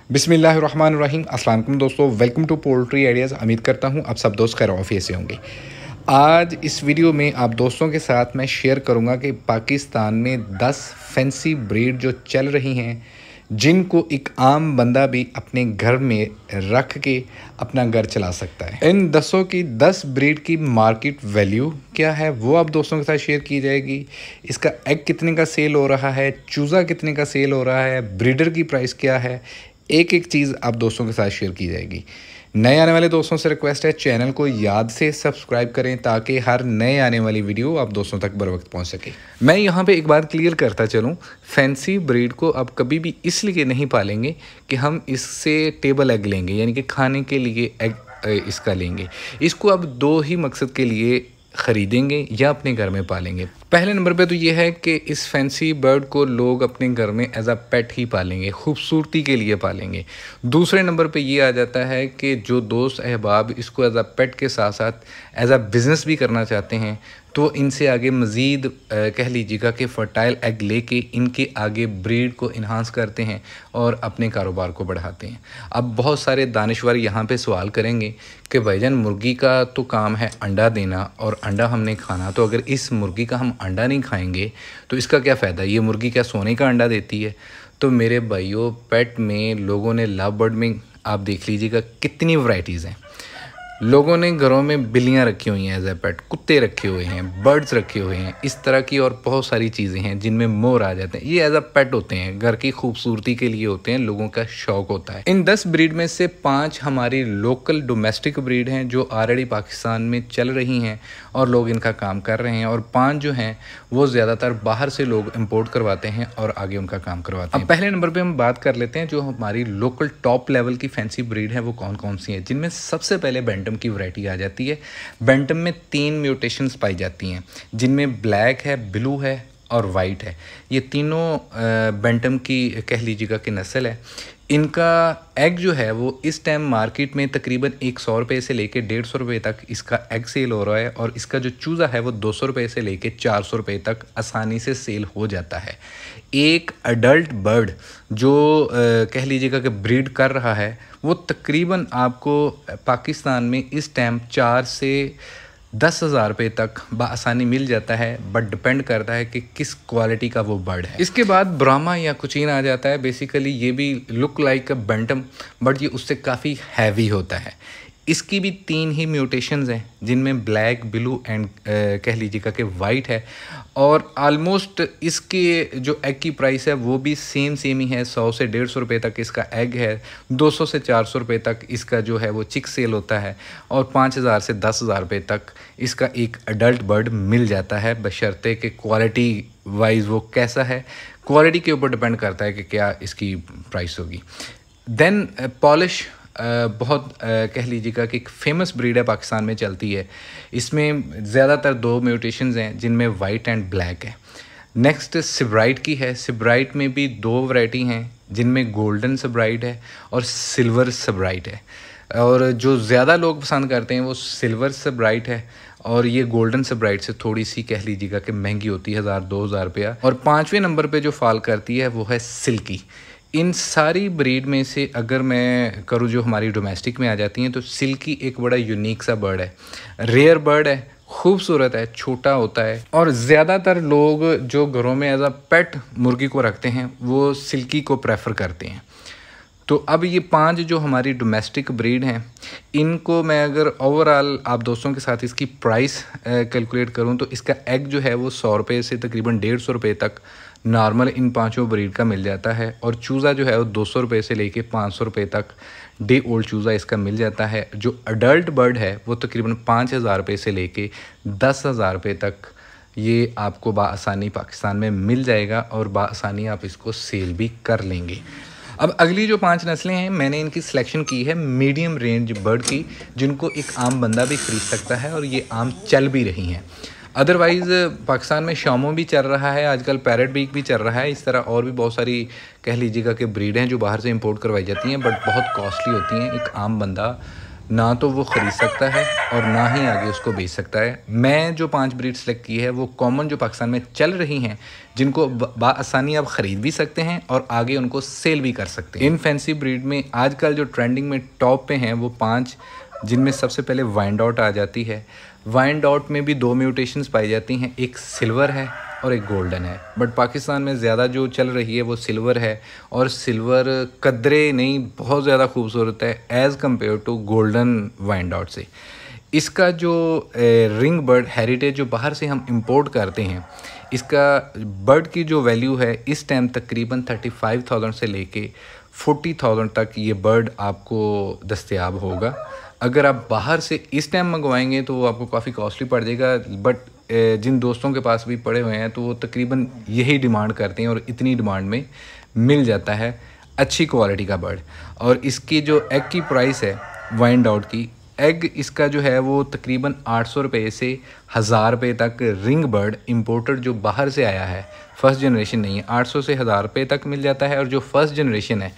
बिस्मिल्लाहिर्रहमानिर्रहीम। अस्सलाम वालेकुम दोस्तों, वेलकम टू पोल्ट्री आइडियाज़। उम्मीद करता हूँ आप सब दोस्त खैर ऑफिस से होंगे। आज इस वीडियो में आप दोस्तों के साथ मैं शेयर करूँगा कि पाकिस्तान में 10 फैंसी ब्रीड जो चल रही हैं, जिनको एक आम बंदा भी अपने घर में रख के अपना घर चला सकता है। इन 10 ब्रीड की मार्केट वैल्यू क्या है वो आप दोस्तों के साथ शेयर की जाएगी। इसका एग कितने का सेल हो रहा है, चूज़ा कितने का सेल हो रहा है, ब्रीडर की प्राइस क्या है, एक एक चीज़ आप दोस्तों के साथ शेयर की जाएगी। नए आने वाले दोस्तों से रिक्वेस्ट है, चैनल को याद से सब्सक्राइब करें ताकि हर नए आने वाली वीडियो आप दोस्तों तक बर वक्त पहुँच सके। मैं यहाँ पे एक बात क्लियर करता चलूँ, फैंसी ब्रीड को आप कभी भी इसलिए नहीं पालेंगे कि हम इससे टेबल एग लेंगे, यानी कि खाने के लिए एग इसका लेंगे। इसको आप दो ही मकसद के लिए ख़रीदेंगे या अपने घर में पालेंगे। पहले नंबर पे तो ये है कि इस फैंसी बर्ड को लोग अपने घर में एज अ पेट ही पालेंगे, खूबसूरती के लिए पालेंगे। दूसरे नंबर पे ये आ जाता है कि जो दोस्त अहबाब इसको एज अ पेट के साथ साथ एज अ बिज़नेस भी करना चाहते हैं, तो इनसे आगे मज़ीद कह लीजिएगा कि फ़र्टाइल एग लेके इनके आगे ब्रीड को इन्हांस करते हैं और अपने कारोबार को बढ़ाते हैं। अब बहुत सारे दानिश्वर यहाँ पे सवाल करेंगे कि भाईजान मुर्गी का तो काम है अंडा देना और अंडा हमने खाना, तो अगर इस मुर्गी का हम अंडा नहीं खाएंगे तो इसका क्या फ़ायदा, ये मुर्गी क्या सोने का अंडा देती है? तो मेरे भाइयों, पेट में लोगों ने लव बर्ड में आप देख लीजिएगा कितनी वैरायटीज़ हैं। लोगों ने घरों में बिल्लियाँ रखी हुई हैं एज ए पेट, कुत्ते रखे हुए हैं, बर्ड्स रखे हुए हैं, इस तरह की और बहुत सारी चीज़ें हैं जिनमें मोर आ जाते हैं। ये एज अ पेट होते हैं, घर की खूबसूरती के लिए होते हैं, लोगों का शौक होता है। इन 10 ब्रीड में से 5 हमारी लोकल डोमेस्टिक ब्रीड हैं जो ऑलरेडी पाकिस्तान में चल रही हैं और लोग इनका काम कर रहे हैं, और 5 जो हैं वो ज़्यादातर बाहर से लोग इम्पोर्ट करवाते हैं और आगे उनका काम करवाते हैं। अब पहले नंबर पर हम बात कर लेते हैं जो हमारी लोकल टॉप लेवल की फैंसी ब्रीड है वो कौन कौन सी हैं, जिनमें सबसे पहले बैंटम की वैरायटी आ जाती है। बैंटम में 3 म्यूटेशंस पाई जाती हैं, जिनमें ब्लैक है, ब्लू है और वाइट है। ये तीनों बैंटम की कह लीजिएगा कि नस्ल है। इनका एग जो है वो इस टाइम मार्केट में तकरीबन 100 रुपये से लेके 150 रुपये तक इसका एग सेल हो रहा है, और इसका जो चूज़ा है वो 200 रुपये से लेके 400 रुपये तक आसानी से सेल हो जाता है। एक अडल्ट बर्ड जो कह लीजिएगा कि ब्रीड कर रहा है वो तकरीबन आपको पाकिस्तान में इस टाइम 4 से 10,000 रुपये तक बआसानी मिल जाता है, बट डिपेंड करता है कि किस क्वालिटी का वो बर्ड है। इसके बाद ब्राह्मा या कुचीन आ जाता है। बेसिकली ये भी look like a bantam, but ये उससे काफ़ी हैवी होता है। इसकी भी 3 ही म्यूटेशंस हैं, जिनमें ब्लैक, ब्लू एंड कह लीजिएगा कि वाइट है, और आलमोस्ट इसके जो एग की प्राइस है वो भी सेम ही है। 100 से 150 रुपये तक इसका एग है, 200 से 400 रुपये तक इसका जो है वो चिक सेल होता है, और 5,000 से 10,000 रुपये तक इसका एक अडल्ट बर्ड मिल जाता है, बशर्ते कि क्वालिटी वाइज वो कैसा है। क्वालिटी के ऊपर डिपेंड करता है कि क्या इसकी प्राइस होगी। देन पॉलिश बहुत कह लीजिएगा कि एक फेमस ब्रीड है, पाकिस्तान में चलती है। इसमें ज़्यादातर 2 म्यूटेशंस हैं, जिनमें वाइट एंड ब्लैक है। नेक्स्ट सिब्राइट की है। सिब्राइट में भी 2 वैरायटी हैं, जिनमें गोल्डन सिब्राइट है और सिल्वर सिब्राइट है, और जो ज़्यादा लोग पसंद करते हैं वो सिल्वर सिब्राइट है, और ये गोल्डन सिब्राइट से थोड़ी सी कह लीजिएगा कि महंगी होती है, 1,000-2,000 रुपया। और 5वें नंबर पे जो फॉल करती है वो है सिल्की। इन सारी ब्रीड में से अगर मैं करूँ जो हमारी डोमेस्टिक में आ जाती हैं, तो सिल्की एक बड़ा यूनिक सा बर्ड है, रेयर बर्ड है, खूबसूरत है, छोटा होता है, और ज़्यादातर लोग जो घरों में एज अ पेट मुर्गी को रखते हैं वो सिल्की को प्रेफर करते हैं। तो अब ये 5 जो हमारी डोमेस्टिक ब्रीड हैं, इनको मैं अगर ओवरऑल आप दोस्तों के साथ इसकी प्राइस कैलकुलेट करूं, तो इसका एग जो है वो 100 रुपये से तकरीबन 150 रुपये तक नॉर्मल इन 5 ब्रीड का मिल जाता है, और चूज़ा जो है वो 200 रुपये से लेके 500 रुपये तक डे ओल्ड चूज़ा इसका मिल जाता है। जो अडल्ट बर्ड है वो तकरीबन 5,000 रुपये से लेके 10,000 रुपये तक ये आपको बआसानी पाकिस्तान में मिल जाएगा, और बआसानी आप इसको सेल भी कर लेंगे। अब अगली जो 5 नस्लें हैं, मैंने इनकी सिलेक्शन की है मीडियम रेंज बर्ड की, जिनको एक आम बंदा भी ख़रीद सकता है, और ये आम चल भी रही हैं। अदरवाइज़ पाकिस्तान में शामो भी चल रहा है, आजकल पैरेट बीक भी चल रहा है। इस तरह और भी बहुत सारी कह लीजिएगा कि ब्रीड हैं जो बाहर से इंपोर्ट करवाई जाती हैं, बट बहुत कॉस्टली होती हैं। एक आम बंदा ना तो वो ख़रीद सकता है और ना ही आगे उसको बेच सकता है। मैं जो 5 ब्रीड सेलेक्ट की है वो कॉमन जो पाकिस्तान में चल रही हैं, जिनको आसानी आप ख़रीद भी सकते हैं और आगे उनको सेल भी कर सकते हैं। इन फैंसी ब्रीड में आजकल जो ट्रेंडिंग में टॉप पे हैं वो 5, जिनमें सबसे पहले वाइनडॉट आ जाती है। वाइनडॉट में भी 2 म्यूटेशंस पाई जाती हैं, एक सिल्वर है और एक गोल्डन है, बट पाकिस्तान में ज़्यादा जो चल रही है वो सिल्वर है, और सिल्वर कदरे नहीं बहुत ज़्यादा खूबसूरत है एज़ कम्पेयर टू गोल्डन वाइनडॉट से। इसका जो रिंग बर्ड हेरिटेज जो बाहर से हम इंपोर्ट करते हैं, इसका बर्ड की जो वैल्यू है इस टाइम तकरीबन 35,000 से लेके 40,000 तक ये बर्ड आपको दस्तयाब होगा। अगर आप बाहर से इस टाइम मंगवाएंगे तो वो आपको काफ़ी कॉस्टली पड़ जाएगा, बट जिन दोस्तों के पास भी पड़े हुए हैं तो वो तकरीबन यही डिमांड करते हैं और इतनी डिमांड में मिल जाता है अच्छी क्वालिटी का बर्ड। और इसकी जो एग की प्राइस है वाइनडॉट की, एग इसका जो है वो तकरीबन 800 रुपये से 1000 रुपये तक रिंग बर्ड इंपोर्टेड जो बाहर से आया है, फर्स्ट जनरेशन नहीं है, 800 से 1000 रुपये तक मिल जाता है। और जो फर्स्ट जनरेशन है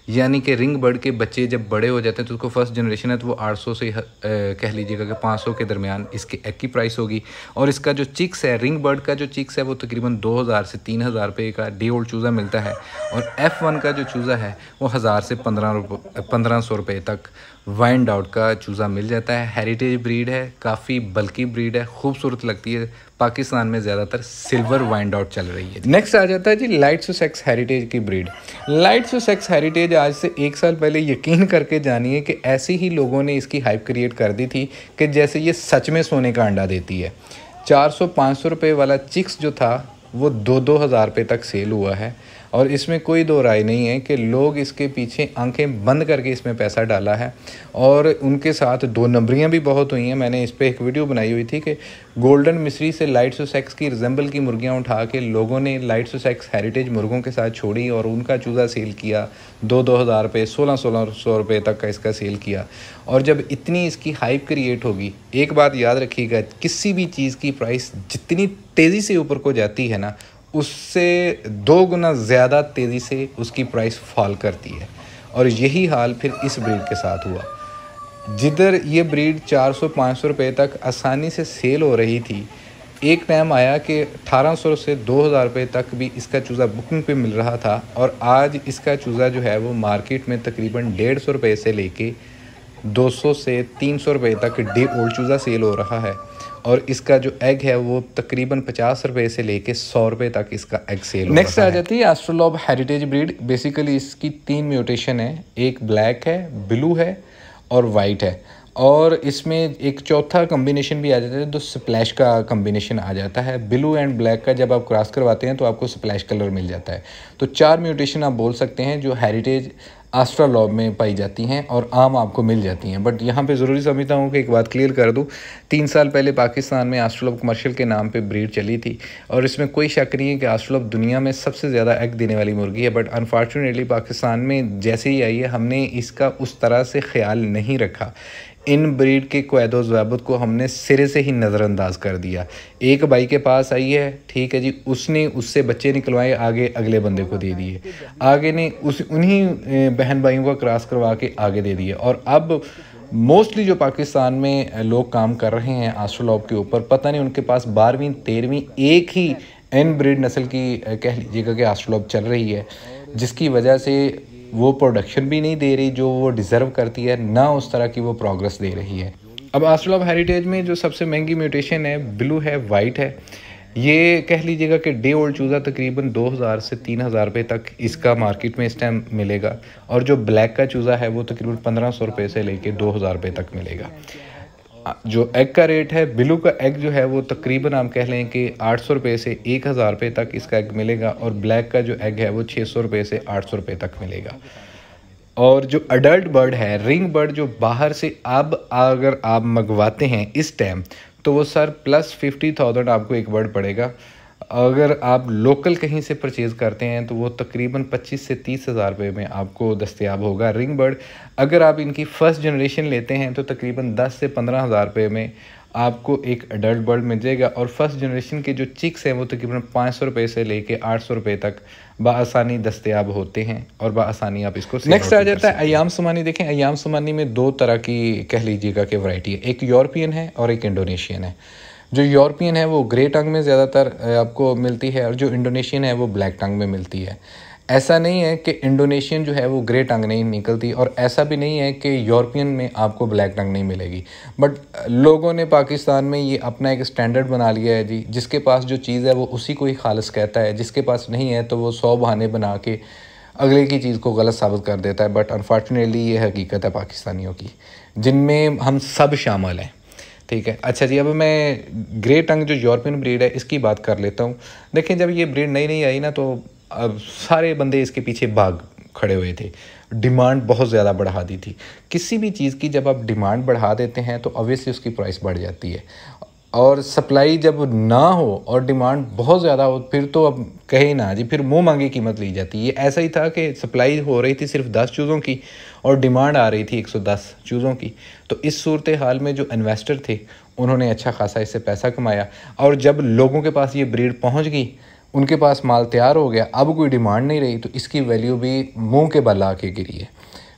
यानी कि रिंग बर्ड के बच्चे जब बड़े हो जाते हैं तो उसको फर्स्ट जनरेशन है तो वो 800 से कह लीजिएगा कि 500 के दरमियान इसकी एग की प्राइस होगी। और इसका जो चिक्स है, रिंग बर्ड का जो चिक्स है वो तकरीबन 2000 से 3000 रुपये का डे ओल्ड चूज़ा मिलता है। और F1 का जो चूज़ा है वो 1000 से 1500 रुपये तक वाइनडॉट का चूज़ा मिल जाता है। हेरिटेज ब्रीड है, काफ़ी बल्कि ब्रीड है, खूबसूरत लगती है। पाकिस्तान में ज़्यादातर सिल्वर वाइनडॉट चल रही है। नेक्स्ट आ जाता है जी लाइट सुसेक्स हेरिटेज की ब्रीड। लाइट सुसेक्स हेरिटेज आज से 1 साल पहले यकीन करके जानिए कि ऐसे ही लोगों ने इसकी हाइप क्रिएट कर दी थी कि जैसे ये सच में सोने का अंडा देती है। 400-500 रुपये वाला चिक्स जो था वो 2-2 हज़ार रुपये तक सेल हुआ है। और इसमें कोई दो राय नहीं है कि लोग इसके पीछे आंखें बंद करके इसमें पैसा डाला है। और उनके साथ 2 नंबरियाँ भी बहुत हुई हैं। मैंने इस पर एक वीडियो बनाई हुई थी कि गोल्डन मिस्री से लाइट सुसेक्स की रिजेंबल की मुर्गियाँ उठा के लोगों ने लाइट सुसेक्स हेरिटेज मुर्गों के साथ छोड़ी और उनका चूज़ा सेल किया 2-2 हज़ार रुपये, 1600 रुपये तक का इसका सेल किया। और जब इतनी इसकी हाइप क्रिएट होगी, एक बात याद रखिएगा, किसी भी चीज़ की प्राइस जितनी तेज़ी से ऊपर को जाती है ना, उससे 2 गुना ज़्यादा तेज़ी से उसकी प्राइस फॉल करती है। और यही हाल फिर इस ब्रीड के साथ हुआ। जिधर ये ब्रीड 400-500 रुपये तक आसानी से सेल हो रही थी, एक टाइम आया कि 1800 से 2000 रुपये तक भी इसका चूज़ा बुकिंग पे मिल रहा था। और आज इसका चूज़ा जो है वो मार्केट में तकरीबन 150 रुपये से लेके 200 से 300 रुपये तक डे ओल्ड चूज़ा सेल हो रहा है। और इसका जो एग है वो तकरीबन 50 रुपये से लेके 100 रुपये तक इसका एग सेल हो रहा है। नेक्स्ट आ जाती है एस्ट्रोलॉब हेरिटेज ब्रीड। बेसिकली इसकी 3 म्यूटेशन है, एक ब्लैक है, ब्लू है और वाइट है। और इसमें एक चौथा कम्बिनेशन भी आ जाता है, तो स्प्लैश का कम्बिनेशन आ जाता है। ब्लू एंड ब्लैक का जब आप क्रॉस करवाते हैं तो आपको स्प्लैश कलर मिल जाता है। तो 4 म्यूटेशन आप बोल सकते हैं जो हेरिटेज एस्ट्रोलॉब में पाई जाती हैं और आम आपको मिल जाती हैं। बट यहाँ पे ज़रूरी समझता हूँ कि एक बात क्लियर कर दूँ, 3 साल पहले पाकिस्तान में एस्ट्रोलॉब कमर्शियल के नाम पे ब्रीड चली थी और इसमें कोई शक नहीं है कि एस्ट्रोलॉब दुनिया में सबसे ज़्यादा एग देने वाली मुर्गी है। बट अनफॉर्चुनेटली पाकिस्तान में जैसे ही आई है हमने इसका उस तरह से ख्याल नहीं रखा। इन ब्रीड के क़ैदो ज़वाबित को हमने सिरे से ही नज़रअंदाज कर दिया। एक भाई के पास आई है, ठीक है जी, उसने उससे बच्चे निकलवाए, आगे अगले बंदे को दे दिए, आगे ने उन्हीं बहन भाइयों का क्रॉस करवा के आगे दे दिए। और अब मोस्टली जो पाकिस्तान में लोग काम कर रहे हैं एस्ट्रोलॉब के ऊपर, पता नहीं उनके पास 12वीं 13वीं एक ही एन ब्रीड नस्ल की कह लीजिएगा कि एस्ट्रोलॉब चल रही है, जिसकी वजह से वो प्रोडक्शन भी नहीं दे रही जो वो डिज़र्व करती है, ना उस तरह की वो प्रोग्रेस दे रही है। अब एस्ट्रोलॉब हेरिटेज में जो सबसे महंगी म्यूटेशन है ब्लू है, वाइट है। ये कह लीजिएगा कि डे ओल्ड चूज़ा तकरीबन 2000 से 3000 रुपये तक इसका मार्केट में इस टाइम मिलेगा। और जो ब्लैक का चूज़ा है वो तकरीबन 1500 रुपये से लेके 2000 रुपये तक मिलेगा। जो एग का रेट है, ब्लू का एग जो है वो तकरीबन हम कह लें कि 800 रुपये से 1000 रुपये तक इसका एग मिलेगा। और ब्लैक का जो एग है वो 600 रुपये से 800 रुपये तक मिलेगा। और जो अडल्ट बर्ड है, रिंग बर्ड, जो बाहर से अब अगर आप मंगवाते हैं इस टाइम तो वो सर प्लस 50,000 आपको एक बर्ड पड़ेगा। अगर आप लोकल कहीं से परचेज़ करते हैं तो वो तकरीबन 25 से 30 हज़ार रुपये में आपको दस्तयाब होगा रिंग बर्ड। अगर आप इनकी फ़र्स्ट जनरेशन लेते हैं तो तकरीबन 10 से 15 हज़ार रुपये में आपको एक एडल्ट बर्ड मिल जाएगा। और फर्स्ट जनरेशन के जो चिक्स हैं वो तकरीबन 500 रुपये से लेके 800 रुपये तक बआसानी दस्तयाब होते हैं और बआसानी आप इसको। नेक्स्ट आ जाता है अयाम सोमानी। देखें, अयाम सोमानी में दो तरह की कह लीजिएगा कि वैरायटी है, एक यूरोपियन है और एक इंडोनेशियन है। जो यूरोपियन है वो ग्रे टंग में ज़्यादातर आपको मिलती है और जो इंडोनेशियन है वो ब्लैक टंग में मिलती है। ऐसा नहीं है कि इंडोनेशियन जो है वो ग्रे टंग नहीं निकलती और ऐसा भी नहीं है कि यूरोपियन में आपको ब्लैक टंग नहीं मिलेगी। बट लोगों ने पाकिस्तान में ये अपना एक स्टैंडर्ड बना लिया है जी, जिसके पास जो चीज़ है वो उसी को ही खालिस कहता है, जिसके पास नहीं है तो वो 100 बहाने बना के अगले की चीज़ को गलत साबित कर देता है। बट अनफॉर्चुनेटली ये हकीकत है पाकिस्तानियों की, जिनमें हम सब शामिल हैं। ठीक है, अच्छा जी, अब मैं ग्रे टंग जो यूरोपियन ब्रीड है इसकी बात कर लेता हूँ। देखें, जब ये ब्रीड नई नई आई ना तो अब सारे बंदे इसके पीछे भाग खड़े हुए थे, डिमांड बहुत ज़्यादा बढ़ा दी थी। किसी भी चीज़ की जब आप डिमांड बढ़ा देते हैं तो ऑब्वियसली उसकी प्राइस बढ़ जाती है, और सप्लाई जब ना हो और डिमांड बहुत ज़्यादा हो फिर तो अब कहे ना जी, फिर मुंह मांगी कीमत ली जाती है। ये ऐसा ही था कि सप्लाई हो रही थी सिर्फ 10 चूज़ों की और डिमांड आ रही थी 110 चूज़ों की। तो इस सूरत हाल में जो इन्वेस्टर थे उन्होंने अच्छा खासा इससे पैसा कमाया, और जब लोगों के पास ये ब्रीड पहुँच गई, उनके पास माल तैयार हो गया, अब कोई डिमांड नहीं रही, तो इसकी वैल्यू भी मुँह के बल आके गिरी है।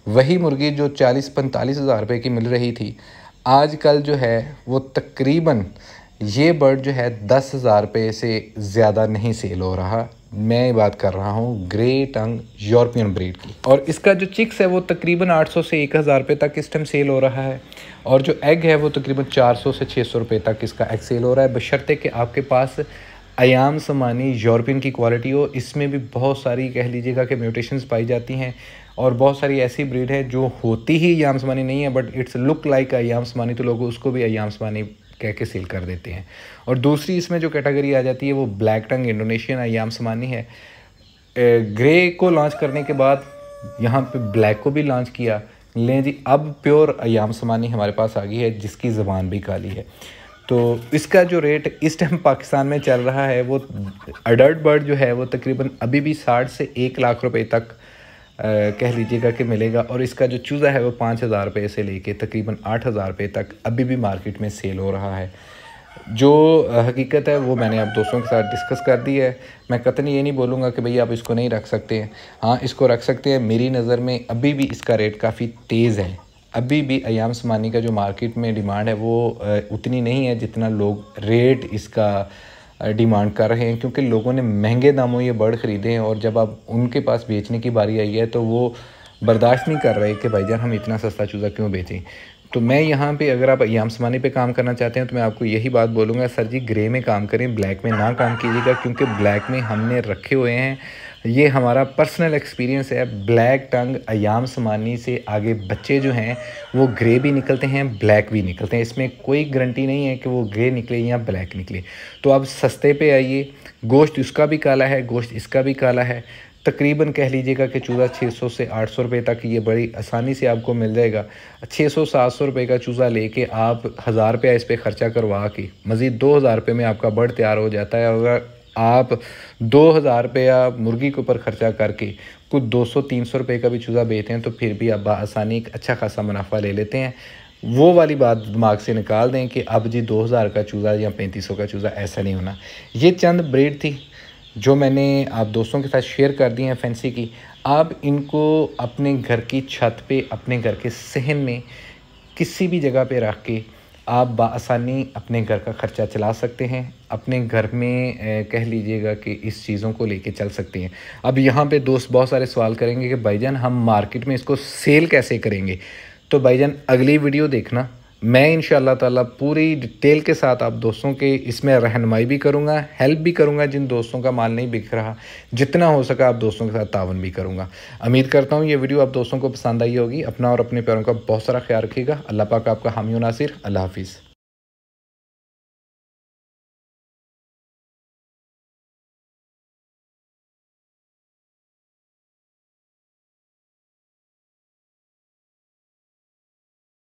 वही मुर्गी जो 40-45 हज़ार रुपये की मिल रही थी, आजकल जो है वो तकरीबन ये बर्ड जो है 10,000 रुपये से ज़्यादा नहीं सेल हो रहा। मैं बात कर रहा हूँ ग्रे टंग यूरोपियन ब्रीड की, और इसका जो चिक्स है वो तकरीबन 800 से 1,000 रुपये तक इस टाइम सेल हो रहा है, और जो एग है वो तकरीबन 400 से 600 रुपये तक इसका एग सेल हो रहा है, बशर्ते कि आपके पास अयाम सोमानी यूरोपियन की क्वालिटी हो। इसमें भी बहुत सारी कह लीजिएगा कि म्यूटेशंस पाई जाती हैं, और बहुत सारी ऐसी ब्रीड है जो होती ही अयाम सोमानी नहीं है but it's look like I am Somani, तो लोग उसको भी अयाम सोमानी कह के सेल कर देते हैं। और दूसरी इसमें जो कैटेगरी आ जाती है वो ब्लैक टंग इंडोनेशियन अयाम सोमानी है। ग्रे को लॉन्च करने के बाद यहाँ पे ब्लैक को भी लॉन्च किया, लें जी, अब प्योर अयाम सोमानी हमारे पास आ गई है जिसकी ज़बान भी काली है। तो इसका जो रेट इस टाइम पाकिस्तान में चल रहा है वो अडल्ट बर्ड जो है वो तकरीबन अभी भी 60 से 1 लाख रुपए तक कह लीजिएगा कि मिलेगा, और इसका जो चूज़ा है वो 5,000 रुपये से लेके तकरीबन 8,000 रुपये तक अभी भी मार्केट में सेल हो रहा है। जो हकीकत है वो मैंने आप दोस्तों के साथ डिस्कस कर दी है। मैं कतई ये नहीं बोलूँगा कि भाई आप इसको नहीं रख सकते हैं, हाँ इसको रख सकते हैं। मेरी नज़र में अभी भी इसका रेट काफ़ी तेज़ है। अभी भी अयाम सोमानी का जो मार्केट में डिमांड है वो उतनी नहीं है जितना लोग रेट इसका डिमांड कर रहे हैं, क्योंकि लोगों ने महंगे दामों ये बर्ड ख़रीदे हैं, और जब अब उनके पास बेचने की बारी आई है तो वो बर्दाश्त नहीं कर रहे कि भाईजान हम इतना सस्ता चूज़ा क्यों बेचें। तो मैं यहाँ पे, अगर आप अयाम सोमानी पे काम करना चाहते हैं तो मैं आपको यही बात बोलूँगा, सर जी ग्रे में काम करें, ब्लैक में ना काम कीजिएगा, क्योंकि ब्लैक में हमने रखे हुए हैं, ये हमारा पर्सनल एक्सपीरियंस है। ब्लैक टंग अयाम सोमानी से आगे बच्चे जो हैं वो ग्रे भी निकलते हैं, ब्लैक भी निकलते हैं। इसमें कोई गारंटी नहीं है कि वो ग्रे निकले या ब्लैक निकले। तो आप सस्ते पे आइए, गोश्त उसका भी काला है, गोश्त इसका भी काला है। तकरीबन कह लीजिएगा कि चूज़ा 600 से 800 रुपये तक ये बड़ी आसानी से आपको मिल जाएगा। 600-700 रुपये का चूज़ा लेके आप 1,000 रुपया इस पर ख़र्चा करवा के मज़ीद 2,000 रुपये में आपका बर्ड तैयार हो जाता है। अगर आप 2,000 रुपया मुर्गी के ऊपर ख़र्चा करके कुछ 200-300 रुपये का भी चूज़ा बेचते हैं तो फिर भी आप आसानी एक अच्छा खासा मुनाफा ले लेते हैं। वो वाली बात दिमाग से निकाल दें कि अब जी 2,000 का चूज़ा या 3500 का चूज़ा, ऐसा नहीं होना। ये चंद ब्रीड थी जो मैंने आप दोस्तों के साथ शेयर कर दी हैं फैंसी की। आप इनको अपने घर की छत पे, अपने घर के सहन में, किसी भी जगह पे रख के आप बाआसानी अपने घर का ख़र्चा चला सकते हैं। अपने घर में कह लीजिएगा कि इस चीज़ों को लेके चल सकते हैं। अब यहाँ पे दोस्त बहुत सारे सवाल करेंगे कि भाईजान हम मार्केट में इसको सेल कैसे करेंगे। तो भाईजान अगली वीडियो देखना, मैं इंशाअल्लाह ताला पूरी डिटेल के साथ आप दोस्तों के इसमें रहनुमाई भी करूँगा, हेल्प भी करूँगा जिन दोस्तों का माल नहीं बिक रहा। जितना हो सका आप दोस्तों के साथ तावन भी करूँगा। उम्मीद करता हूँ ये वीडियो आप दोस्तों को पसंद आई होगी। अपना और अपने प्यारों का बहुत सारा ख्याल रखिएगा। अल्लाह पाक आपका हामी और नासिर। अल्लाह हाफिज़।